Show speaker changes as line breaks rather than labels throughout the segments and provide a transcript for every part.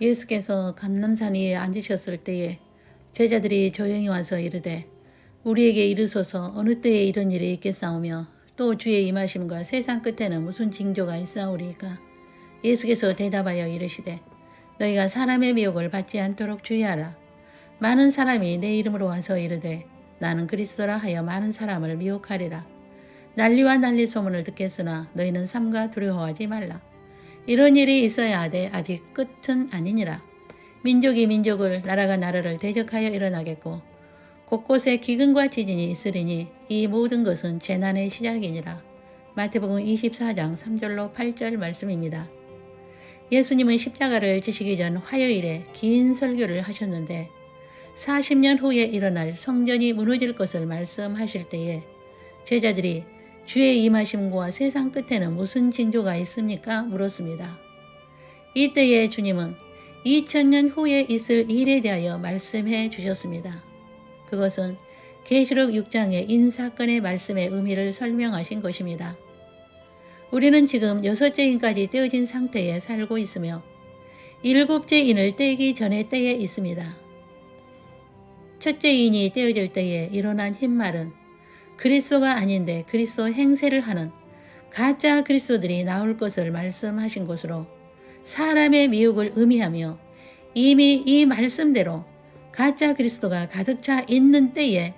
예수께서 감람산 위에 앉으셨을 때에 제자들이 조용히 와서 이르되 우리에게 이르소서 어느 때에 이런 일이 있겠사오며 또 주의 임하심과 세상 끝에는 무슨 징조가 있사오리이까. 예수께서 대답하여 이르시되 너희가 사람의 미혹을 받지 않도록 주의하라. 많은 사람이 내 이름으로 와서 이르되 나는 그리스도라 하여 많은 사람을 미혹하리라. 난리와 난리 소문을 듣겠으나 너희는 삼가 두려워하지 말라. 이런 일이 있어야 하되 아직 끝은 아니니라. 민족이 민족을 나라가 나라를 대적하여 일어나겠고 곳곳에 기근과 지진이 있으리니 이 모든 것은 재난의 시작이니라. 마태복음 24장 3절로 8절 말씀입니다. 예수님은 십자가를 지시기 전 화요일에 긴 설교를 하셨는데 40년 후에 일어날 성전이 무너질 것을 말씀하실 때에 제자들이 주의 임하심과 세상 끝에는 무슨 징조가 있습니까? 물었습니다. 이때에 주님은 2000년 후에 있을 일에 대하여 말씀해 주셨습니다. 그것은 계시록 6장의 인사건의 말씀의 의미를 설명하신 것입니다. 우리는 지금 6째 인까지 떼어진 상태에 살고 있으며 7째 인을 떼기 전의 때에 있습니다. 첫째 인이 떼어질 때에 일어난 흰말은 그리스도가 아닌데 그리스도 행세를 하는 가짜 그리스도들이 나올 것을 말씀하신 것으로 사람의 미혹을 의미하며 이미 이 말씀대로 가짜 그리스도가 가득 차 있는 때에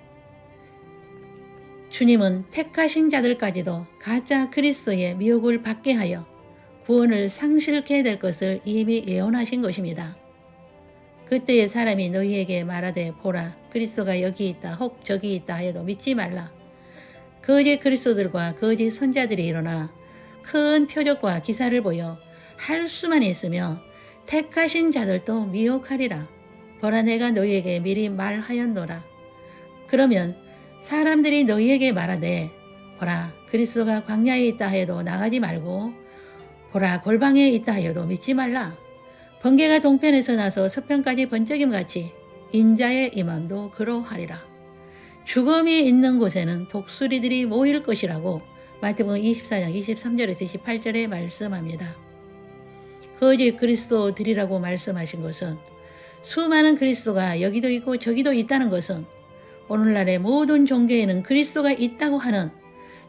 주님은 택하신 자들까지도 가짜 그리스도의 미혹을 받게 하여 구원을 상실케 될 것을 이미 예언하신 것입니다. 그때에 사람이 너희에게 말하되 보라 그리스도가 여기 있다 혹 저기 있다 해도 믿지 말라. 거짓 그리스도들과 거짓 선자들이 일어나 큰 표적과 기사를 보여 할 수만 있으며 택하신 자들도 미혹하리라. 보라 내가 너희에게 미리 말하였노라. 그러면 사람들이 너희에게 말하되 보라 그리스도가 광야에 있다 해도 나가지 말고 보라 골방에 있다 해도 믿지 말라. 번개가 동편에서 나서 서편까지 번쩍임같이 인자의 임함도 그러하리라. 죽음이 있는 곳에는 독수리들이 모일 것이라고 마태복음 24장 23절에서 28절에 말씀합니다. 거짓 그리스도들이라고 말씀하신 것은 수많은 그리스도가 여기도 있고 저기도 있다는 것은 오늘날의 모든 종교에는 그리스도가 있다고 하는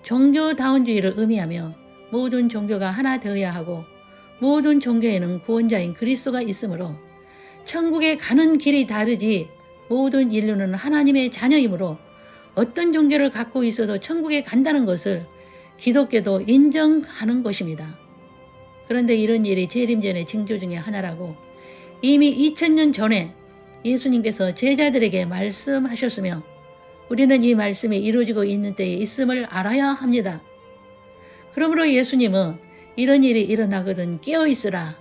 종교다운주의를 의미하며 모든 종교가 하나 되어야 하고 모든 종교에는 구원자인 그리스도가 있으므로 천국에 가는 길이 다르지 모든 인류는 하나님의 자녀이므로 어떤 종교를 갖고 있어도 천국에 간다는 것을 기독교도 인정하는 것입니다. 그런데 이런 일이 재림전의 징조 중에 하나라고 이미 2000년 전에 예수님께서 제자들에게 말씀하셨으며 우리는 이 말씀이 이루어지고 있는 때에 있음을 알아야 합니다. 그러므로 예수님은 이런 일이 일어나거든 깨어있으라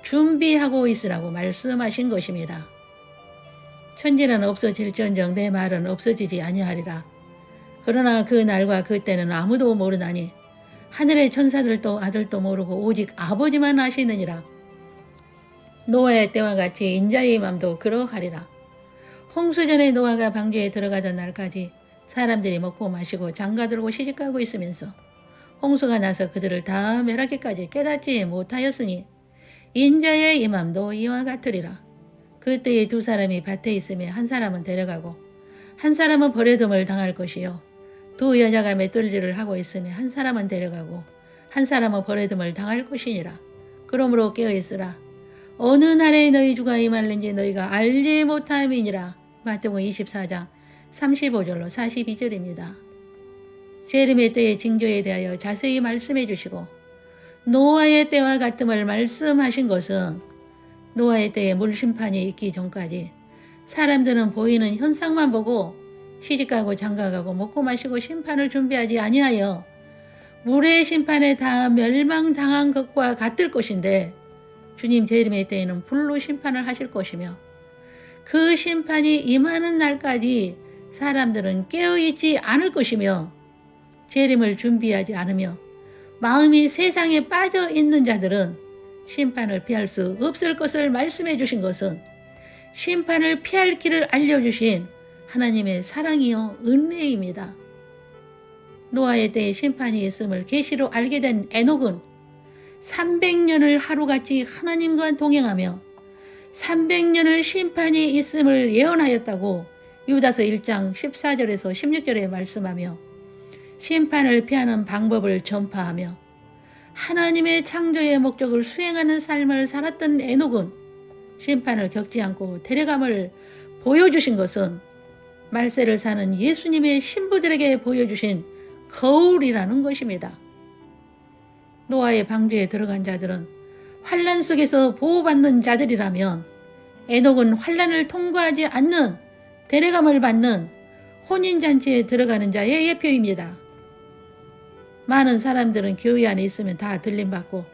준비하고 있으라고 말씀하신 것입니다. 천지는 없어질전정 내 말은 없어지지 아니하리라. 그러나 그 날과 그 때는 아무도 모르나니 하늘의 천사들도 아들도 모르고 오직 아버지만 아시느니라. 노아의 때와 같이 인자의 임함도 그러하리라. 홍수전에 노아가 방주에 들어가던 날까지 사람들이 먹고 마시고 장가들고 시집가고 있으면서 홍수가 나서 그들을 다 멸하기까지 깨닫지 못하였으니 인자의 임함도 이와 같으리라. 그때에 두 사람이 밭에 있으며 한 사람은 데려가고 한 사람은 버려둠을 당할 것이요 두 여자가 맷돌질을 하고 있으며 한 사람은 데려가고 한 사람은 버려둠을 당할 것이니라. 그러므로 깨어있으라. 어느 날에 너희 주가 임할는지 너희가 알지 못함이니라. 마태복음 24장 35절로 42절입니다. 재림의 때의 징조에 대하여 자세히 말씀해 주시고 노아의 때와 같음을 말씀하신 것은 노아의 때에 물심판이 있기 전까지 사람들은 보이는 현상만 보고 시집가고 장가가고 먹고 마시고 심판을 준비하지 아니하여 물의 심판에 다 멸망당한 것과 같을 것인데 주님 재림의 때에는 불로 심판을 하실 것이며 그 심판이 임하는 날까지 사람들은 깨어있지 않을 것이며 재림을 준비하지 않으며 마음이 세상에 빠져 있는 자들은 심판을 피할 수 없을 것을 말씀해 주신 것은 심판을 피할 길을 알려주신 하나님의 사랑이요 은혜입니다. 노아의 때에 심판이 있음을 계시로 알게 된 에녹은 300년을 하루같이 하나님과 동행하며 300년을 심판이 있음을 예언하였다고 유다서 1장 14절에서 16절에 말씀하며 심판을 피하는 방법을 전파하며 하나님의 창조의 목적을 수행하는 삶을 살았던 에녹은 심판을 겪지 않고 데려감을 보여주신 것은 말세를 사는 예수님의 신부들에게 보여주신 거울이라는 것입니다. 노아의 방주에 들어간 자들은 환난 속에서 보호받는 자들이라면 에녹은 환난을 통과하지 않는 데려감을 받는 혼인잔치에 들어가는 자의 예표입니다. 많은 사람들은 교회 안에 있으면 다 들림받고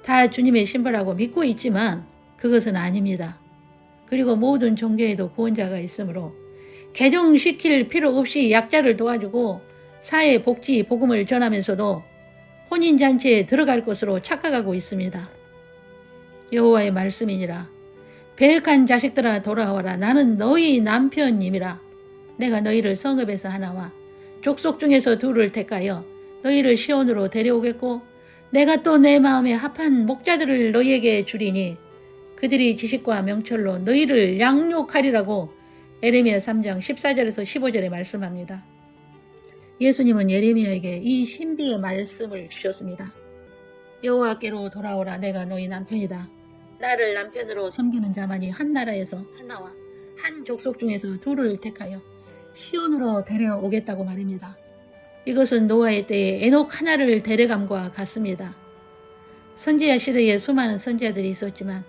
다 주님의 신부라고 믿고 있지만 그것은 아닙니다. 그리고 모든 종교에도 구원자가 있으므로 개종시킬 필요 없이 약자를 도와주고 사회 복지 복음을 전하면서도 혼인잔치에 들어갈 것으로 착각하고 있습니다. 여호와의 말씀이니라. 배역한 자식들아 돌아오라. 나는 너희 남편님이라. 내가 너희를 성읍에서 하나와 족속 중에서 둘을 택하여 너희를 시온으로 데려오겠고 내가 또 내 마음에 합한 목자들을 너희에게 주리니 그들이 지식과 명철로 너희를 양육하리라고 예레미야 3장 14절에서 15절에 말씀합니다. 예수님은 예레미야에게 이 신비의 말씀을 주셨습니다. 여호와께로 돌아오라. 내가 너희 남편이다. 나를 남편으로 섬기는 자만이 한 나라에서 하나와 한 족속 중에서 둘을 택하여 시온으로 데려오겠다고 말입니다. 이것은 노아의 때에 에녹 하나를 데려감과 같습니다. 선지자 시대에 수많은 선지자들이 있었지만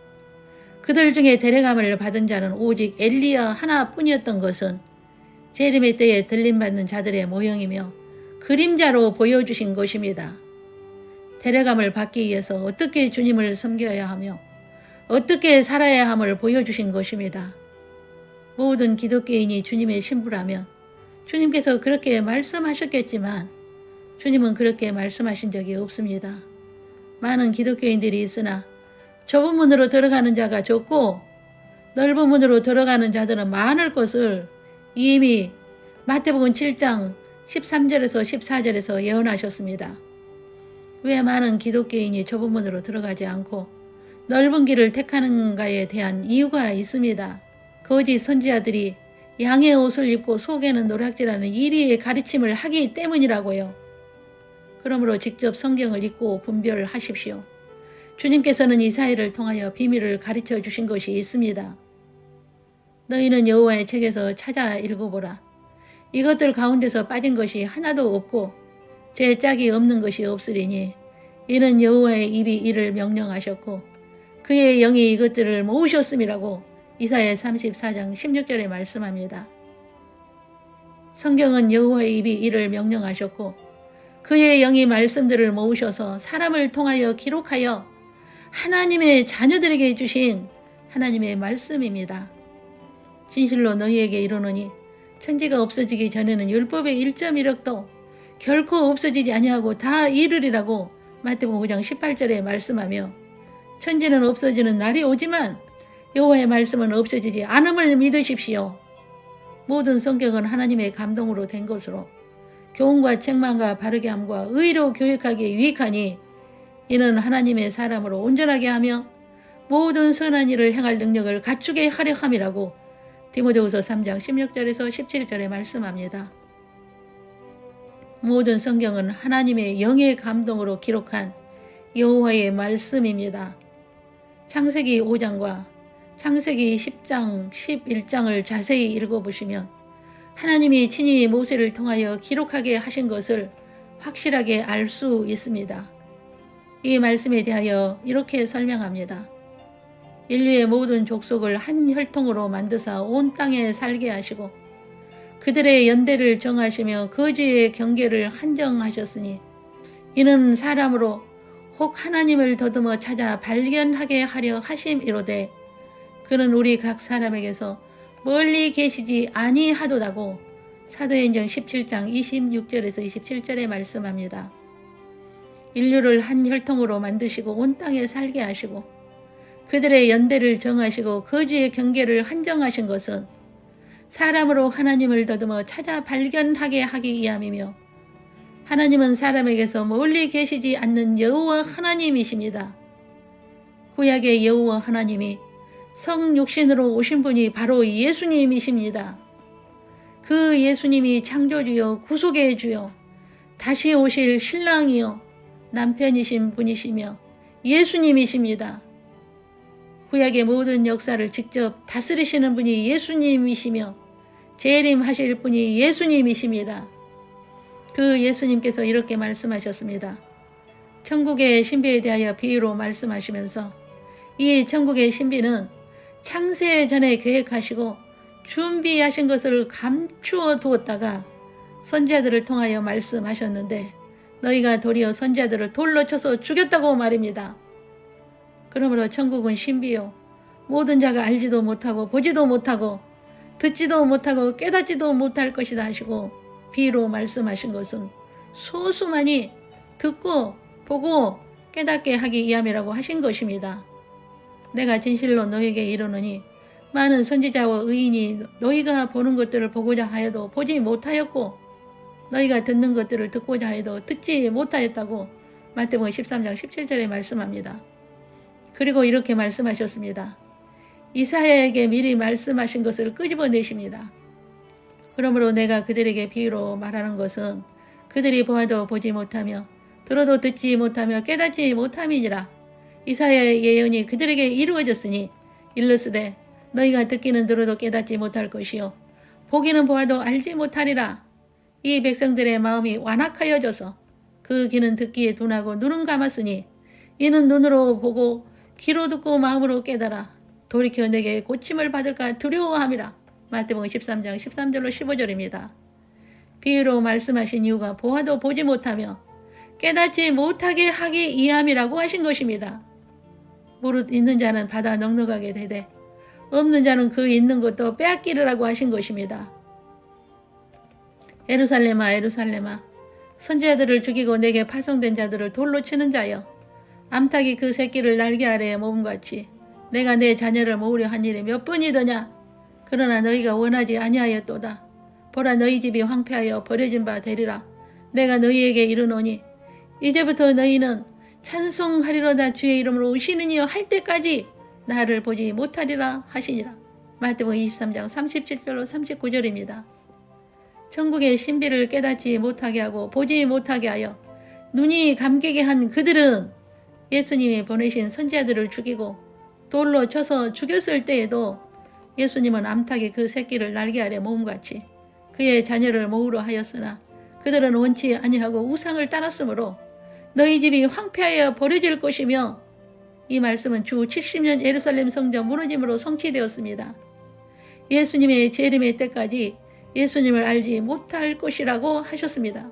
그들 중에 데려감을 받은 자는 오직 엘리야 하나뿐이었던 것은 재림의 때에 들림받는 자들의 모형이며 그림자로 보여주신 것입니다. 데려감을 받기 위해서 어떻게 주님을 섬겨야 하며 어떻게 살아야 함을 보여주신 것입니다. 모든 기독교인이 주님의 신부라면 주님께서 그렇게 말씀하셨겠지만 주님은 그렇게 말씀하신 적이 없습니다. 많은 기독교인들이 있으나 좁은 문으로 들어가는 자가 적고 넓은 문으로 들어가는 자들은 많을 것을 이미 마태복음 7장 13절에서 14절에서 예언하셨습니다. 왜 많은 기독교인이 좁은 문으로 들어가지 않고 넓은 길을 택하는가에 대한 이유가 있습니다. 거짓 선지자들이 양의 옷을 입고 속에는 노략질하는 이리의 가르침을 하기 때문이라고요. 그러므로 직접 성경을 읽고 분별하십시오. 주님께서는 이사야를 통하여 비밀을 가르쳐 주신 것이 있습니다. 너희는 여호와의 책에서 찾아 읽어보라. 이것들 가운데서 빠진 것이 하나도 없고 제 짝이 없는 것이 없으리니 이는 여호와의 입이 이를 명령하셨고 그의 영이 이것들을 모으셨음이라고 이사야 34장 16절에 말씀합니다. 성경은 여호와의 입이 이를 명령하셨고 그의 영이 말씀들을 모으셔서 사람을 통하여 기록하여 하나님의 자녀들에게 주신 하나님의 말씀입니다. 진실로 너희에게 이르노니 천지가 없어지기 전에는 율법의 1.1억도 결코 없어지지 아니하고 다 이르리라고 마태복음 5장 18절에 말씀하며 천지는 없어지는 날이 오지만 여호와의 말씀은 없어지지 않음을 믿으십시오. 모든 성경은 하나님의 감동으로 된 것으로 교훈과 책망과 바르게 함과 의로 교육하기에 유익하니 이는 하나님의 사람으로 온전하게 하며 모든 선한 일을 행할 능력을 갖추게 하려 함이라고 디모데후서 3장 16절에서 17절에 말씀합니다. 모든 성경은 하나님의 영의 감동으로 기록한 여호와의 말씀입니다. 창세기 5장과 창세기 10장, 11장을 자세히 읽어보시면 하나님이 친히 모세를 통하여 기록하게 하신 것을 확실하게 알 수 있습니다. 이 말씀에 대하여 이렇게 설명합니다. 인류의 모든 족속을 한 혈통으로 만드사 온 땅에 살게 하시고 그들의 연대를 정하시며 거주의 경계를 한정하셨으니 이는 사람으로 혹 하나님을 더듬어 찾아 발견하게 하려 하심이로되 그는 우리 각 사람에게서 멀리 계시지 아니하도다고 사도행전 17장 26절에서 27절에 말씀합니다. 인류를 한 혈통으로 만드시고 온 땅에 살게 하시고 그들의 연대를 정하시고 거주의 경계를 한정하신 것은 사람으로 하나님을 더듬어 찾아 발견하게 하기 위함이며 하나님은 사람에게서 멀리 계시지 않는 여호와 하나님이십니다. 구약의 여호와 하나님이 성육신으로 오신 분이 바로 예수님이십니다. 그 예수님이 창조주요 구속의 주요 다시 오실 신랑이요 남편이신 분이시며 예수님이십니다. 구약의 모든 역사를 직접 다스리시는 분이 예수님이시며 재림하실 분이 예수님이십니다. 그 예수님께서 이렇게 말씀하셨습니다. 천국의 신비에 대하여 비유로 말씀하시면서 이 천국의 신비는 창세 전에 계획하시고 준비하신 것을 감추어 두었다가 선지자들을 통하여 말씀하셨는데 너희가 도리어 선지자들을 돌로 쳐서 죽였다고 말입니다. 그러므로 천국은 신비요 모든 자가 알지도 못하고 보지도 못하고 듣지도 못하고 깨닫지도 못할 것이다 하시고 비유로 말씀하신 것은 소수만이 듣고 보고 깨닫게 하기 위함이라고 하신 것입니다. 내가 진실로 너에게 이르노니 많은 선지자와 의인이 너희가 보는 것들을 보고자 하여도 보지 못하였고 너희가 듣는 것들을 듣고자 하여도 듣지 못하였다고 마태복음 13장 17절에 말씀합니다. 그리고 이렇게 말씀하셨습니다. 이사야에게 미리 말씀하신 것을 끄집어내십니다. 그러므로 내가 그들에게 비유로 말하는 것은 그들이 보아도 보지 못하며 들어도 듣지 못하며 깨닫지 못함이니라. 이사야의 예언이 그들에게 이루어졌으니 일러스되 너희가 듣기는 들어도 깨닫지 못할 것이요 보기는 보아도 알지 못하리라. 이 백성들의 마음이 완악하여져서 그 귀는 듣기에 둔하고 눈은 감았으니 이는 눈으로 보고 귀로 듣고 마음으로 깨달아 돌이켜 내게 고침을 받을까 두려워함이라. 마태복음 13장 13절로 15절입니다. 비유로 말씀하신 이유가 보아도 보지 못하며 깨닫지 못하게 하기 위함이라고 하신 것입니다. 무릇 있는 자는 받아 넉넉하게 되되 없는 자는 그 있는 것도 빼앗기르라고 하신 것입니다. 예루살렘아 예루살렘아 선지자들을 죽이고 내게 파송된 자들을 돌로 치는 자여 암탉이 그 새끼를 날개 아래에 모음같이 내가 내 자녀를 모으려 한 일이 몇 번이더냐. 그러나 너희가 원하지 아니하였도다. 보라 너희 집이 황폐하여 버려진 바 되리라. 내가 너희에게 이르노니 이제부터 너희는 찬송하리로다 주의 이름으로 오시는 이여 할 때까지 나를 보지 못하리라 하시니라. 마태복음 23장 37절로 39절입니다. 천국의 신비를 깨닫지 못하게 하고 보지 못하게 하여 눈이 감기게 한 그들은 예수님이 보내신 선지자들을 죽이고 돌로 쳐서 죽였을 때에도 예수님은 암탉이 그 새끼를 날개 아래 모음같이 그의 자녀를 모으려 하였으나 그들은 원치 아니하고 우상을 따랐으므로 너희 집이 황폐하여 버려질 것이며 이 말씀은 주 70년 예루살렘 성전 무너짐으로 성취되었습니다. 예수님의 재림의 때까지 예수님을 알지 못할 것이라고 하셨습니다.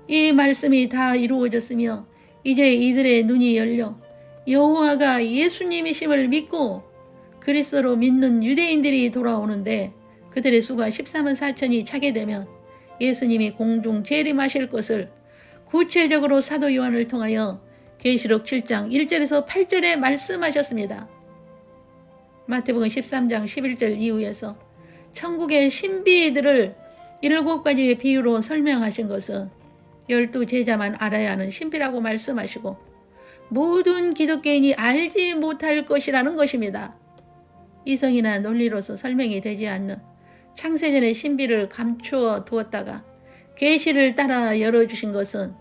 이 말씀이 다 이루어졌으며 이제 이들의 눈이 열려 여호와가 예수님이심을 믿고 그리스도로 믿는 유대인들이 돌아오는데 그들의 수가 13만 4천이 차게 되면 예수님이 공중 재림하실 것을 구체적으로 사도 요한을 통하여 계시록 7장 1절에서 8절에 말씀하셨습니다. 마태복음 13장 11절 이후에서 천국의 신비들을 7가지의 비유로 설명하신 것은 12제자만 알아야 하는 신비라고 말씀하시고 모든 기독교인이 알지 못할 것이라는 것입니다. 이성이나 논리로서 설명이 되지 않는 창세전의 신비를 감추어 두었다가 계시를 따라 열어주신 것은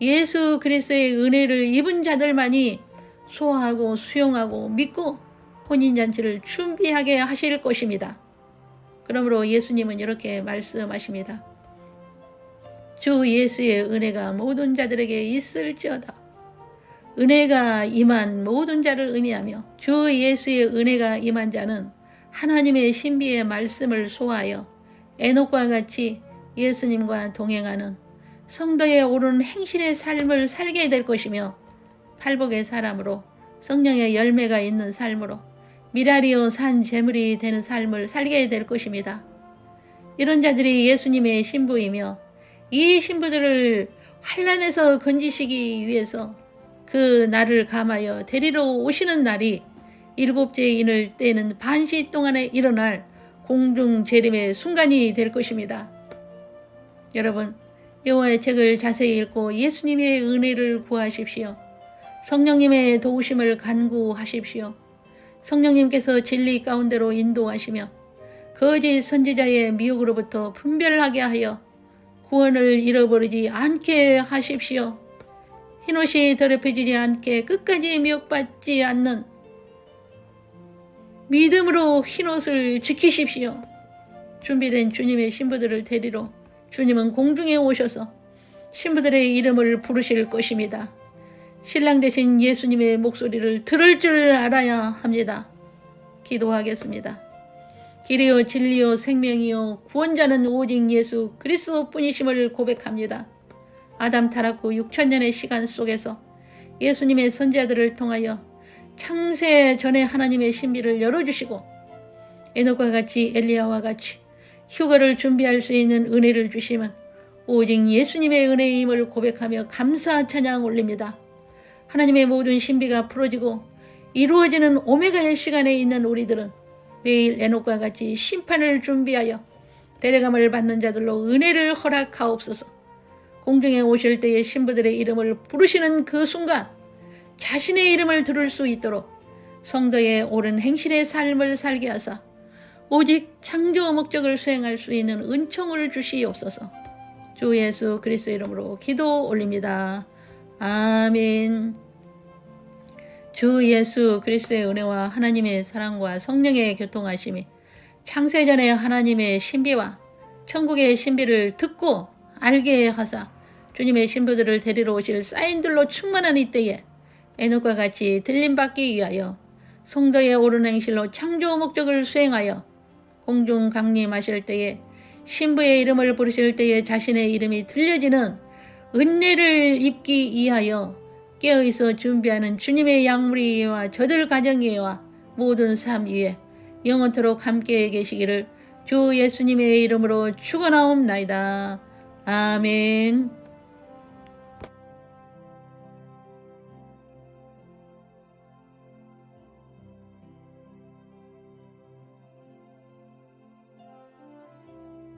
예수 그리스도의 은혜를 입은 자들만이 소화하고 수용하고 믿고 혼인잔치를 준비하게 하실 것입니다. 그러므로 예수님은 이렇게 말씀하십니다. 주 예수의 은혜가 모든 자들에게 있을지어다. 은혜가 임한 모든 자를 의미하며 주 예수의 은혜가 임한 자는 하나님의 신비의 말씀을 소화하여 에녹과 같이 예수님과 동행하는 성도의 옳은 행실의 삶을 살게 될 것이며 팔복의 사람으로 성령의 열매가 있는 삶으로 미라리오 산 제물이 되는 삶을 살게 될 것입니다. 이런 자들이 예수님의 신부이며 이 신부들을 환난에서 건지시기 위해서 그 날을 감하여 데리러 오시는 날이 7째 인을 떼는 반시 동안에 일어날 공중 재림의 순간이 될 것입니다. 여러분, 여호와의 책을 자세히 읽고 예수님의 은혜를 구하십시오. 성령님의 도우심을 간구하십시오. 성령님께서 진리 가운데로 인도하시며 거짓 선지자의 미혹으로부터 분별하게 하여 구원을 잃어버리지 않게 하십시오. 흰옷이 더럽혀지지 않게 끝까지 미혹받지 않는 믿음으로 흰옷을 지키십시오. 준비된 주님의 신부들을 데리러 주님은 공중에 오셔서 신부들의 이름을 부르실 것입니다. 신랑 되신 예수님의 목소리를 들을 줄 알아야 합니다. 기도하겠습니다. 길이요 진리요 생명이요 구원자는 오직 예수 그리스도뿐이심을 고백합니다. 아담 타락 후 6천년의 시간 속에서 예수님의 선지자들을 통하여 창세 전에 하나님의 신비를 열어주시고 에녹과 같이 엘리야와 같이 휴거를 준비할 수 있는 은혜를 주시면 오직 예수님의 은혜임을 고백하며 감사 찬양 올립니다. 하나님의 모든 신비가 풀어지고 이루어지는 오메가의 시간에 있는 우리들은 매일 에녹과 같이 심판을 준비하여 데려감을 받는 자들로 은혜를 허락하옵소서. 공중에 오실 때의 신부들의 이름을 부르시는 그 순간 자신의 이름을 들을 수 있도록 성도의 옳은 행실의 삶을 살게 하사 오직 창조 목적을 수행할 수 있는 은총을 주시옵소서. 주 예수 그리스도의 이름으로 기도 올립니다. 아멘. 주 예수 그리스도의 은혜와 하나님의 사랑과 성령의 교통하심이 창세전의 하나님의 신비와 천국의 신비를 듣고 알게 하사 주님의 신부들을 데리러 오실 사인들로 충만한 이때에 에녹과 같이 들림받기 위하여 성도의 옳은 행실로 창조 목적을 수행하여 공중 강림하실 때에 신부의 이름을 부르실 때에 자신의 이름이 들려지는 은혜를 입기 위하여 깨어있어 준비하는 주님의 양무리와 저들 가정이와 모든 삶 위에 영원토록 함께 계시기를 주 예수님의 이름으로 축원하옵나이다. 아멘.